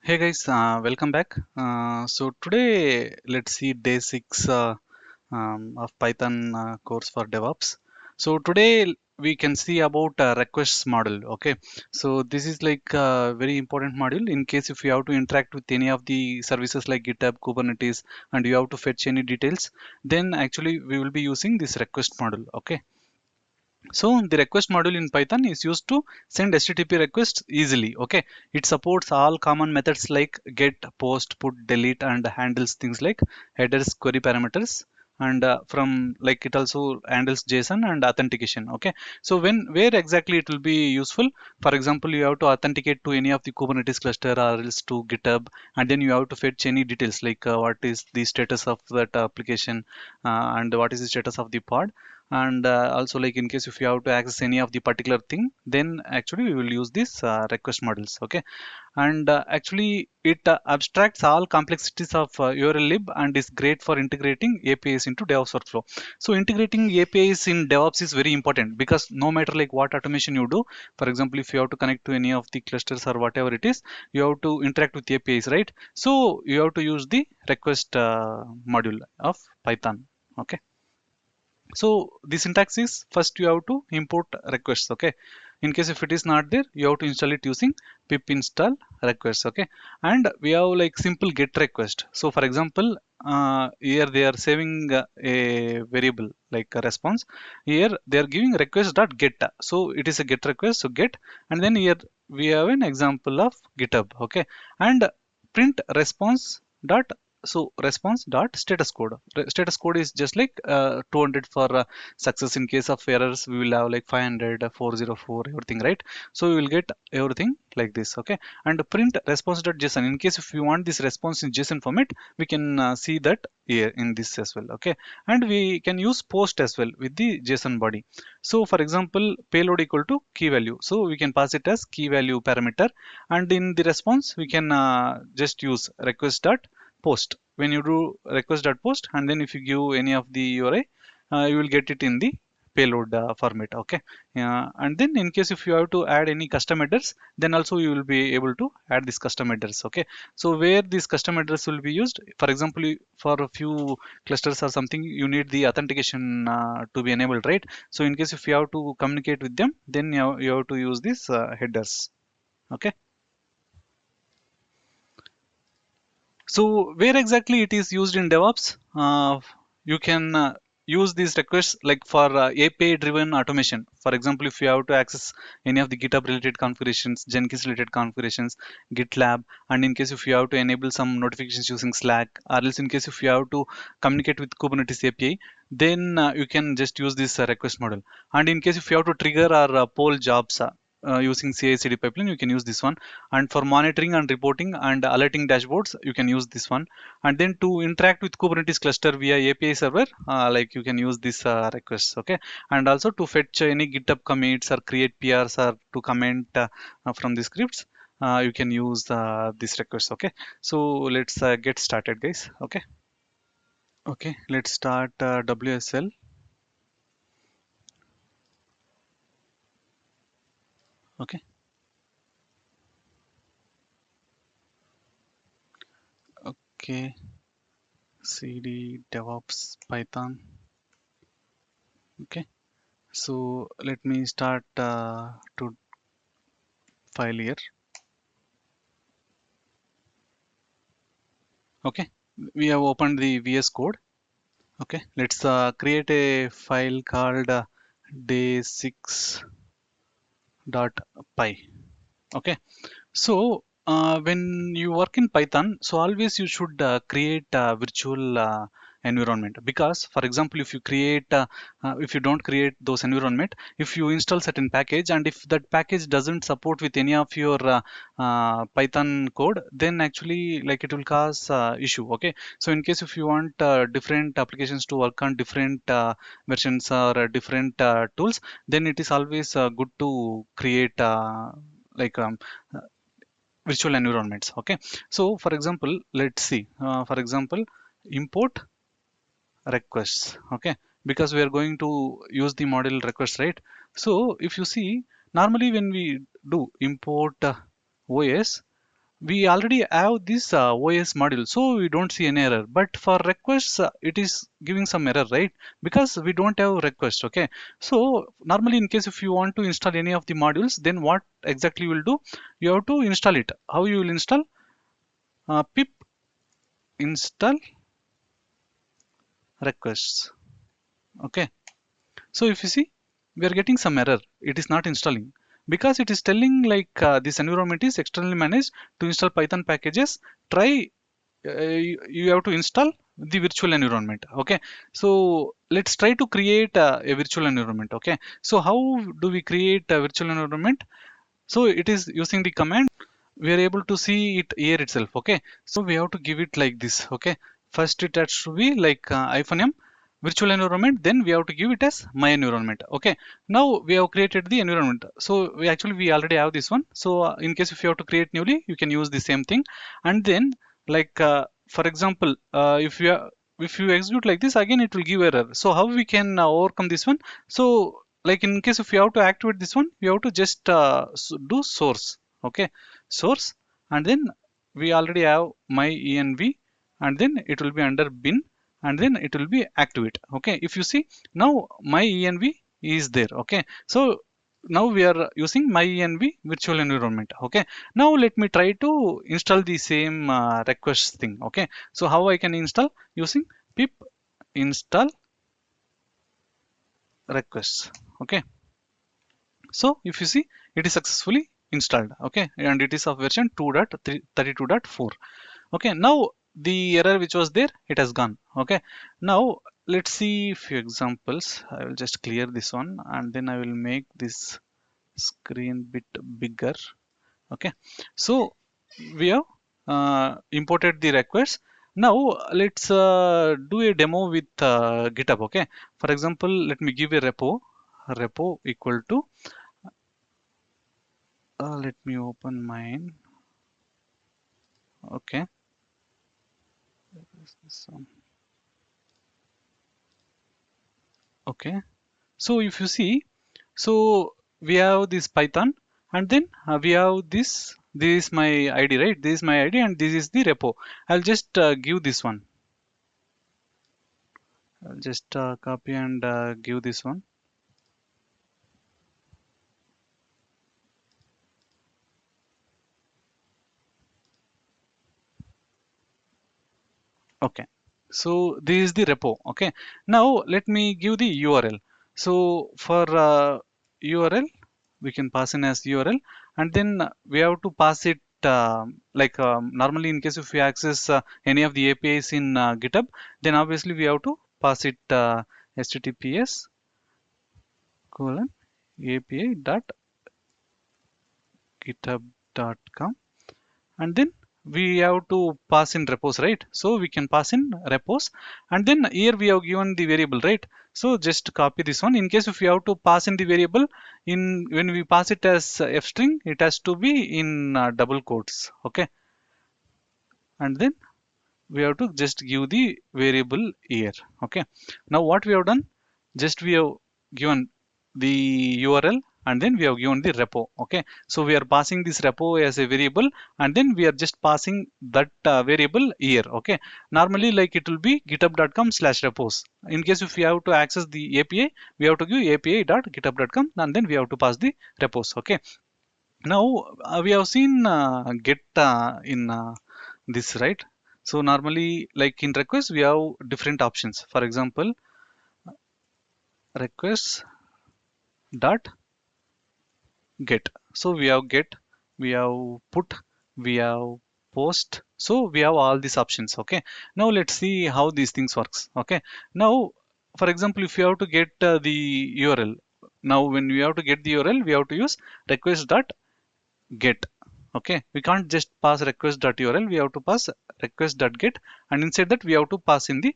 Hey guys, welcome back. So today let's see day 6 of Python course for DevOps. So today we can see about requests model. Okay, so this is like a very important module in case if you have to interact with any of the services like GitHub Kubernetes and you have to fetch any details, then actually we will be using this request model. Okay. So the request module in Python is used to send HTTP requests easily. Okay, it supports all common methods like get, post, put, delete, and handles things like headers, query parameters, and from like it also handles JSON and authentication. Okay, so where exactly it will be useful? For example, you have to authenticate to any of the Kubernetes cluster or else to GitHub, and then you have to fetch any details like what is the status of that application and what is the status of the pod, and also like in case if you have to access any of the particular thing, then actually we will use these request models. Okay, and actually it abstracts all complexities of url lib and is great for integrating apis into DevOps workflow. So integrating apis in DevOps is very important because no matter like what automation you do, for example if you have to connect to any of the clusters or whatever it is, you have to interact with apis, right? So you have to use the request module of Python. Okay, so the syntax is first you have to import requests. Okay, in case if it is not there, you have to install it using pip install requests. Okay, and we have like simple get request. So for example, here they are saving a variable like a response. Here they are giving request dot get. So it is a get request, so get, and then here we have an example of GitHub. Okay, and print response dot, so response dot status code. Status code is just like 200 for success. In case of errors we will have like 500, 404, everything, right? So we will get everything like this. Okay, and print response dot json. In case if we want this response in JSON format, we can see that here in this as well. Okay, and we can use post as well with the JSON body. So for example, payload equal to key value, so we can pass it as key value parameter, and in the response we can just use request dot post. When you do request.post and then if you give any of the URI, you will get it in the payload format. Okay, and then in case if you have to add any custom headers, then also you will be able to add this custom headers. Okay, so where these custom headers will be used, for example, for a few clusters or something, you need the authentication to be enabled, right? So in case if you have to communicate with them, then you have to use these headers. Okay, so where exactly it is used in DevOps? You can use these requests like for API driven automation. For example, if you have to access any of the GitHub related configurations, Jenkins related configurations, GitLab, and in case if you have to enable some notifications using Slack, or else in case if you have to communicate with Kubernetes API, then you can just use this request model. And in case if you have to trigger or poll jobs using CI/CD pipeline, you can use this one. And for monitoring and reporting and alerting dashboards, you can use this one. And then to interact with Kubernetes cluster via API server, like you can use this requests. Okay, and also to fetch any GitHub commits or create PRs or to comment from the scripts, you can use this request. Okay, so let's get started, guys. Okay, okay, let's start WSL. Okay, okay, CD DevOps Python. Okay, so let me start to file here. Okay, we have opened the VS Code. Okay, let's create a file called day6.py. Okay, so when you work in Python, so always you should create a virtual environment, because for example if you create if you don't create those environment, if you install certain package and if that package doesn't support with any of your Python code, then actually like it will cause issue. Okay, so in case if you want different applications to work on different versions or different tools, then it is always good to create like virtual environments. Okay, so for example let's see, for example import requests. Okay, because we are going to use the model request, right? So if you see, normally when we do import OS, we already have this OS module, so we don't see any error. But for requests, it is giving some error, right? Because we don't have request. Okay, so normally in case if you want to install any of the modules, then what exactly you will do? You have to install it. How you will install? Pip install requests. Okay, so if you see, we are getting some error. It is not installing because it is telling like this environment is externally managed to install Python packages. Try you have to install the virtual environment. Okay, so let's try to create a virtual environment. Okay, so how do we create a virtual environment? So it is using the command. We are able to see it here itself. Okay, so we have to give it like this. Okay, first it has to be like -m virtual environment, then we have to give it as my environment. Okay, now we have created the environment. So we already have this one. So in case if you have to create newly, you can use the same thing. And then like for example, if you execute like this, again it will give error. So how we can overcome this one? So like in case if you have to activate this one, you have to just do source. Okay, source, and then we already have my env, and then it will be under bin, and then it will be activate. Okay, if you see, now my env is there. Okay, so now we are using my env virtual environment. Okay, now let me try to install the same request thing. Okay, so how I can install? Using pip install requests. Okay, so if you see, it is successfully installed. Okay, and it is of version 2.32.4. Okay, now the error which was there, it has gone. Okay, now let's see few examples. I will just clear this one, and then I will make this screen bit bigger. Okay, so we have imported the requests. Now let's do a demo with GitHub. Okay, for example, let me give a repo equal to let me open mine. Okay, so, okay, so if you see, so we have this Python, and then we have this. This is my ID, right? This is my ID, and this is the repo. I'll just give this one. I'll just copy and give this one. Okay, so this is the repo. Okay, now let me give the URL. So for URL, we can pass in as URL, and then we have to pass it like normally in case if we access any of the APIs in GitHub, then obviously we have to pass it https colon API dot github.com, and then we have to pass in repos, right? So we can pass in repos, and then here we have given the variable, right? So just copy this one. In case if you have to pass in the variable, in when we pass it as f string, it has to be in double quotes. Okay, and then we have to just give the variable here. Okay, now what we have done, just we have given the URL, and then we have given the repo. Okay, so we are passing this repo as a variable, and then we are just passing that variable here. Okay, normally like it will be github.com/repos. In case if we have to access the API, we have to give api.github.com, and then we have to pass the repos. Okay, now we have seen get in this, right? So normally like in request we have different options. For example, requests dot get. So we have get, we have put, we have post. So we have all these options. Okay, now let's see how these things works. Okay, now for example, if you have to get the URL, now when we have to get the URL, we have to use request dot get. Okay, we can't just pass request.url, we have to pass request.get, and inside that we have to pass in the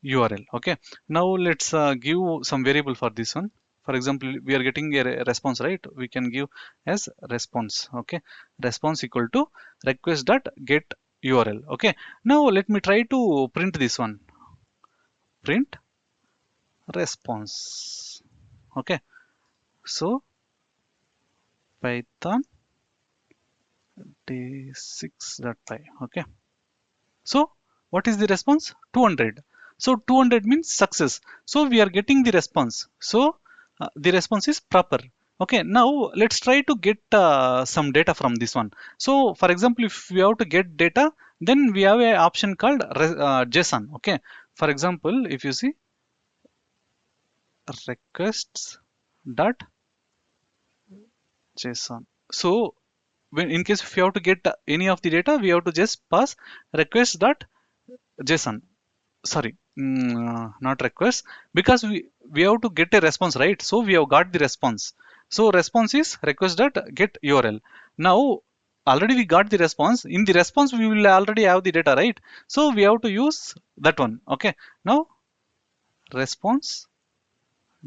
URL. Okay, now let's give some variable for this one. For example, we are getting a response, right? We can give as response. Okay, response equal to request.get URL. Okay, now let me try to print this one. Print response. Okay, so Python day6.py. Okay. So what is the response? 200. So 200 means success. So we are getting the response. So the response is proper. Okay. Now let's try to get some data from this one. So for example, if we have to get data, then we have an option called JSON. Okay. For example, if you see requests dot JSON. So when in case if you have to get any of the data, we have to just pass request dot JSON. Sorry, not request, because we have to get a response, right? So we have got the response. So response is request dot get URL. Now already we got the response. In the response we will already have the data, right? So we have to use that one. Okay. Now response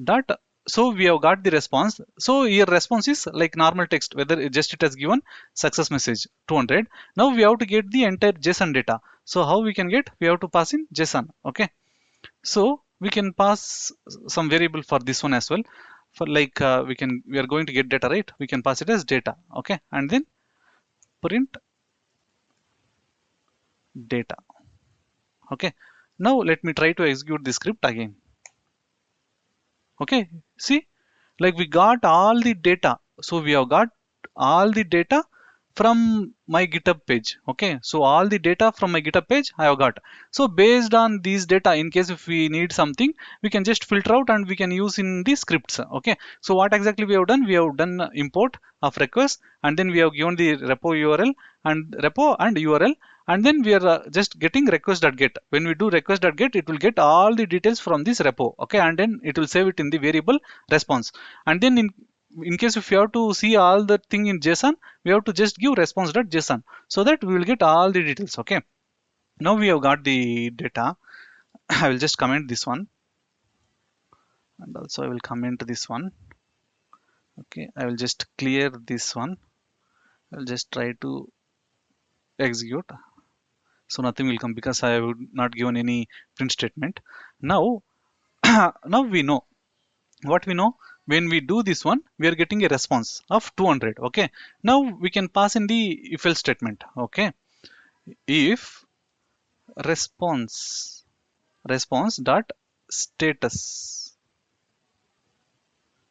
dot, so we have got the response. So here response is like normal text, whether just it has given success message 200. Now we have to get the entire JSON data. So how we can get? We have to pass in JSON. Okay. So we can pass some variable for this one as well. For like we are going to get data, right? We can pass it as data. Okay. And then print data. Okay. Now let me try to execute the script again. Okay. See, like we got all the data. So we have got all the data from my GitHub page. Okay, so all the data from my GitHub page I have got. So based on these data, in case if we need something, we can just filter out and we can use in the scripts. Okay, so what exactly we have done? We have done import of request, and then we have given the repo URL and repo and URL, and then we are just getting request.get. When we do request.get, it will get all the details from this repo. Okay, and then it will save it in the variable response. And then in case if you have to see all the thing in JSON, we have to just give response.json, so that we will get all the details. Okay. Now we have got the data. I will just comment this one, and also I will comment this one. Okay, I will just clear this one. I'll just try to execute. So nothing will come because I would not given any print statement. Now, now we know what we know. When we do this one, we are getting a response of 200. Okay. Now we can pass in the if else statement. Okay. If response dot status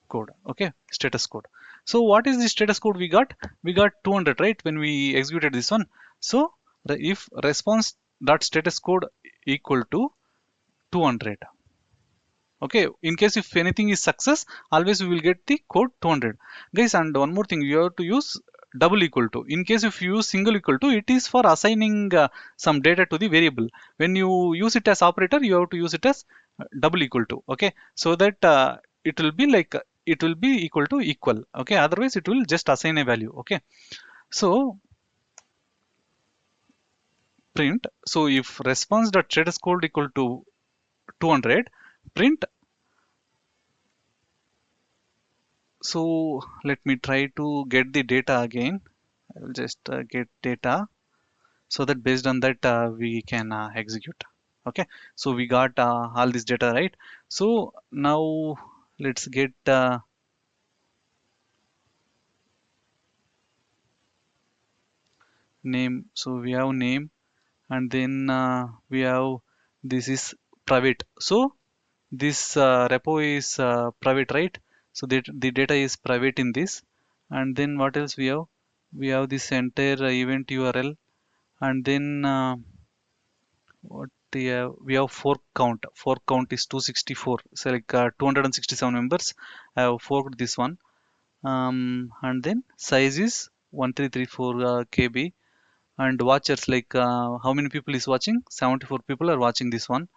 code. Okay, status code. So what is the status code we got? We got 200, right, when we executed this one. So if response dot status code equal to 200. Okay, in case if anything is success, always we will get the code 200. Guys, and one more thing, you have to use double equal to. In case if you use single equal to, it is for assigning some data to the variable. When you use it as operator, you have to use it as double equal to. Okay, so that it will be like it will be equal to equal. Okay, otherwise it will just assign a value. Okay, so print. So if response dot status code equal to 200, print. So let me try to get the data again. I will just get data, so that based on that we can execute. Okay, so we got all this data, right? So now let's get name. So we have name, and then we have this is private. So this repo is private, right? So the data is private in this. And then what else we have? We have this entire event URL, and then what we have fork count. Fork count is 264. So like 267 members. I have forked this one. And then size is 1334 KB. And watchers, like how many people is watching? 74 people are watching this one.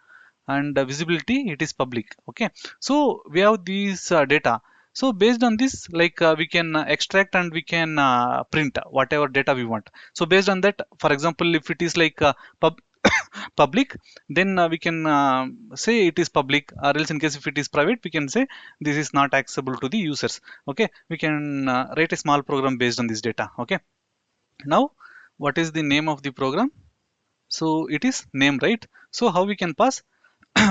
And visibility, it is public. Okay, so we have these data. So based on this, like we can extract and we can print whatever data we want. So based on that, for example, if it is like public, then we can say it is public, or else in case if it is private, we can say this is not accessible to the users. Okay, we can write a small program based on this data. Okay, now what is the name of the program? So it is name, right? So how we can pass?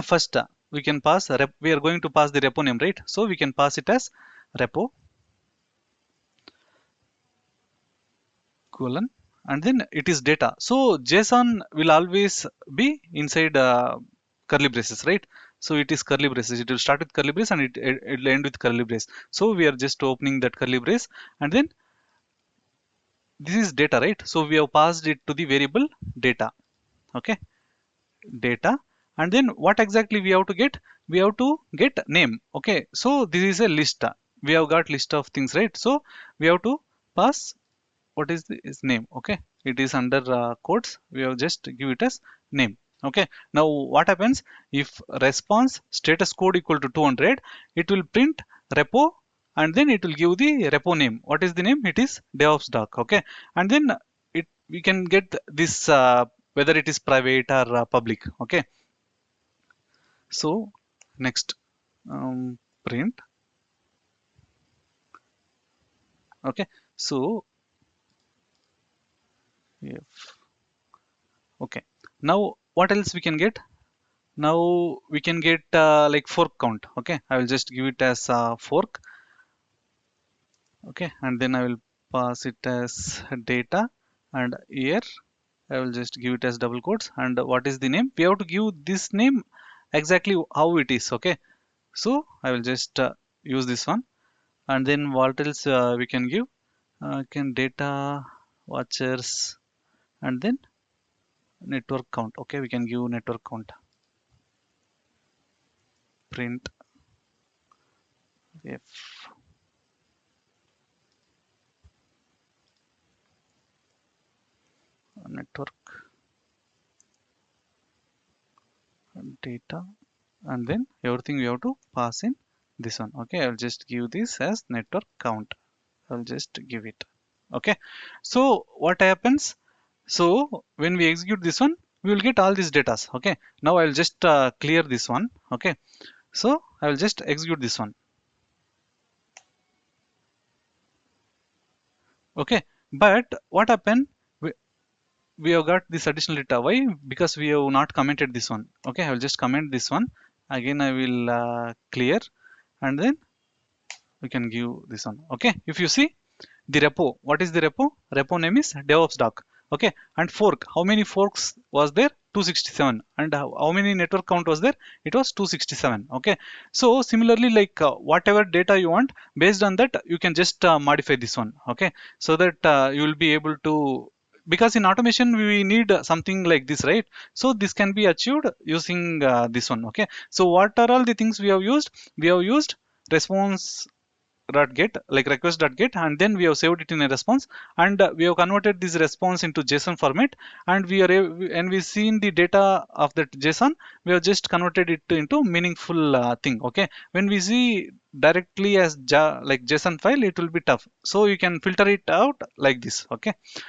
First we can pass we are going to pass the repo name, right? So we can pass it as repo colon and then it is data. So JSON will always be inside curly braces, right? So it is curly braces, it will start with curly brace and it will end with curly brace. So we are just opening that curly brace, and then this is data, right? So we have passed it to the variable data. Okay, data. And then what exactly we have to get? We have to get name. Okay, so this is a list. We have got list of things, right? So we have to pass what is the is name. Okay, it is under quotes, we have just give it as name. Okay, now what happens if response status code equal to 200, it will print repo, and then it will give the repo name. What is the name? It is DevOps doc. Okay, and then it we can get this whether it is private or public. Okay, so next, print. Okay, so if okay, now what else we can get? Now we can get like fork count. Okay, I will just give it as fork. Okay, and then I will pass it as data, and here I will just give it as double quotes. And what is the name? We have to give this name exactly how it is. Okay, so I will just use this one. And then what else we can give? Can data watchers, and then network count. Okay, we can give network count. Print if network data, and then everything we have to pass in this one. Okay, I'll just give this as network count. I'll just give it. Okay, so what happens? So when we execute this one, we will get all these data. Okay, now I'll just clear this one. Okay, so I will just execute this one. Okay, but what happened? We have got this additional data. Why? Because we have not commented this one. Okay, I will just comment this one. Again, I will clear, and then we can give this one. Okay, if you see the repo, what is the repo? Repo name is DevOps doc. Okay, and fork, how many forks was there? 267. And how many network count was there? It was 267. Okay, so similarly, like whatever data you want, based on that you can just modify this one. Okay, so that you will be able to, because in automation we need something like this, right? So this can be achieved using this one. Okay, so what are all the things we have used? We have used response dot get, like request dot get, and then we have saved it in a response, and we have converted this response into JSON format, and and we seen the data of that JSON. We have just converted it into meaningful thing. Okay, when we see directly as like JSON file, it will be tough, so you can filter it out like this. Okay,